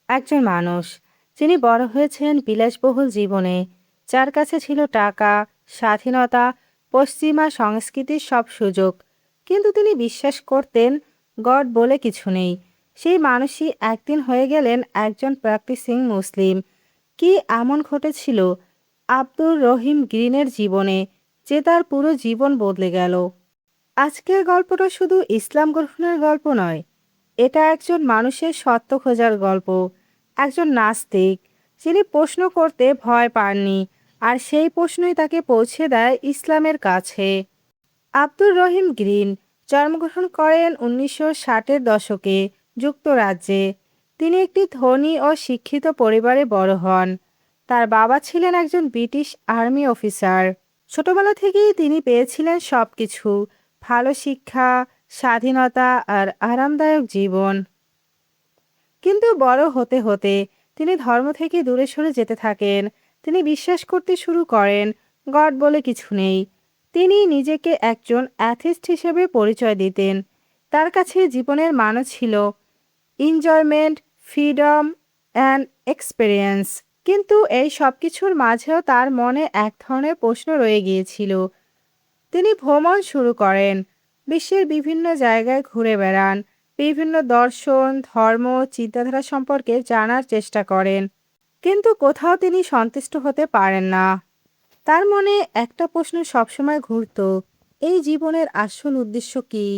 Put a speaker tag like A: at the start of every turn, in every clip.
A: একজন মানুষ যিনি বড় হয়েছেন বিলাসবহুল জীবনে, যার কাছে ছিল টাকা, স্বাধীনতা, পশ্চিমা সংস্কৃতির সব সুযোগ, কিন্তু তিনি বিশ্বাস করতেন গড বলে কিছু নেই। সেই মানুষই একদিন হয়ে গেলেন একজন প্র্যাকটিসিং মুসলিম। কি এমন ঘটেছিল আব্দুর রহিম গ্রিনের জীবনে যে তার পুরো জীবন বদলে গেল? আজকের গল্পটা শুধু ইসলাম গ্রহণের গল্প নয়, এটা একজন মানুষের সত্য খোঁজার গল্প। একজন নাস্তিক যিনি প্রশ্ন করতে ভয় পাননি, আর সেই প্রশ্নই তাকে পৌঁছে দেয় ইসলামের কাছে। আব্দুর রহিম গ্রিন জন্মগ্রহণ করেন 1960-এর দশকে যুক্তরাজ্যে। তিনি একটি ধনী ও শিক্ষিত পরিবারে বড় হন। তার বাবা ছিলেন একজন ব্রিটিশ আর্মি অফিসার। ছোটবেলা থেকেই তিনি পেয়েছিলেন সবকিছু: ভালো শিক্ষা, স্বাধীনতা আর আরামদায়ক জীবন। কিন্তু বড় হতে হতে তিনি ধর্ম থেকে দূরে সরে যেতে থাকেন। তিনি বিশ্বাস করতে শুরু করেন গড বলে কিছু নেই। তিনি নিজেকে একজন অ্যাথিস্ট হিসেবে পরিচয় দিতেন। তার কাছে জীবনের মানে ছিল এনজয়মেন্ট, ফ্রিডম অ্যান্ড এক্সপেরিয়েন্স। কিন্তু এই সব কিছুর মাঝেও তার মনে এক ধরনের প্রশ্ন রয়ে গিয়েছিল। তিনি ভ্রমণ শুরু করেন, বিশ্বের বিভিন্ন জায়গায় ঘুরে বেড়ান, বিভিন্ন দর্শন, ধর্ম, চিন্তাধারা সম্পর্কে জানার চেষ্টা করেন। কিন্তু কোথাও তিনি সন্তুষ্ট হতে পারেন না। তার মনে একটা প্রশ্ন সবসময় ঘুরত: এই জীবনের আসল উদ্দেশ্য কী?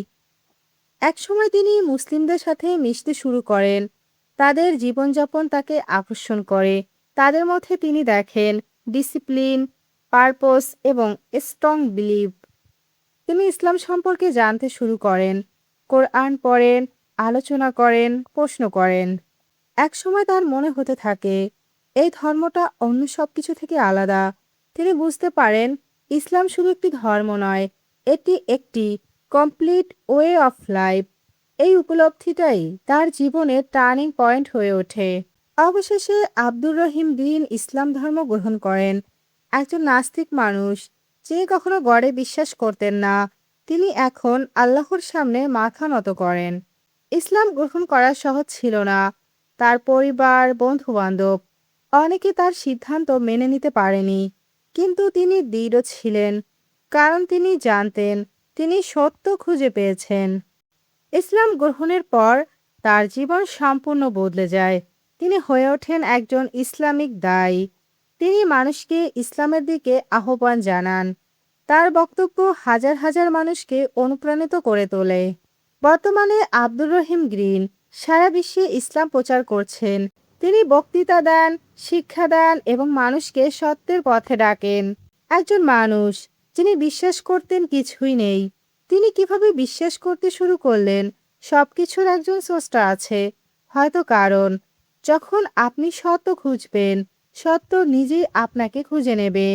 A: একসময় তিনি মুসলিমদের সাথে মিশতে শুরু করেন। তাদের জীবনযাপন তাকে আকর্ষণ করে। তাদের মধ্যে তিনি দেখেন ডিসিপ্লিন, পারপস এবং স্ট্রং বিলিভ। তিনি ইসলাম সম্পর্কে জানতে শুরু করেন, কোরআন পড়েন, আলোচনা করেন, প্রশ্ন করেন। একসময় তার মনে হতে থাকে এই ধর্মটা অন্য সব কিছু থেকে আলাদা। তিনি বুঝতে পারেন ইসলাম শুধু একটি ধর্ম নয়, এটি একটি কমপ্লিট ওয়ে অফ লাইফ। এই উপলব্ধিটাই তার জীবনের টার্নিং পয়েন্ট হয়ে ওঠে। অবশেষে আব্দুর রহিম দিন ইসলাম ধর্ম গ্রহণ করেন। একজন নাস্তিক মানুষ, যিনি কখনো গডে বিশ্বাস করতেন না, তিনি এখন আল্লাহর সামনে মাথা নত করেন। ইসলাম গ্রহণ করা সহজ ছিল না। তার পরিবার, বন্ধু-বান্ধব অনেকে তার সিদ্ধান্ত মেনে নিতে পারেনি। কিন্তু তিনি দৃঢ় ছিলেন, কারণ তিনি জানতেন তিনি সত্য খুঁজে পেয়েছেন। ইসলাম গ্রহণের পর তার জীবন সম্পূর্ণ বদলে যায়। তিনি হয়ে ওঠেন একজন ইসলামিক দায়ী। তিনি মানুষকে ইসলামের দিকে আহ্বান জানান। তার বক্তব্য হাজার হাজার মানুষকে অনুপ্রাণিত করে তোলে। বর্তমানে আব্দুর রহিম গ্রিন সারা বিশ্বে ইসলাম প্রচার করছেন। তিনি বক্তৃতা দেন, শিক্ষা দেন এবং মানুষকে সত্যের পথে ডাকেন। একজন মানুষ যিনি বিশ্বাস করতেন কিছুই নেই, তিনি কিভাবে বিশ্বাস করতে শুরু করলেন সবকিছুর একজন স্রষ্টা আছে? হয়তো কারণ যখন আপনি সত্য খুঁজবেন, সত্য নিজেই আপনাকে খুঁজে নেবে।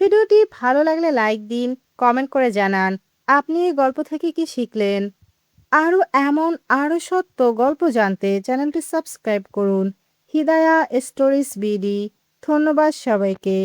A: ভিডিওটি ভালো লাগলে লাইক দিন, কমেন্ট করে জানান আপনি এই গল্প থেকে কি শিখলেন। আরও সত্য গল্প জানতে চ্যানেলটি সাবস্ক্রাইব করুন। Hidaya stories BD. ধন্যবাদ সবাইকে।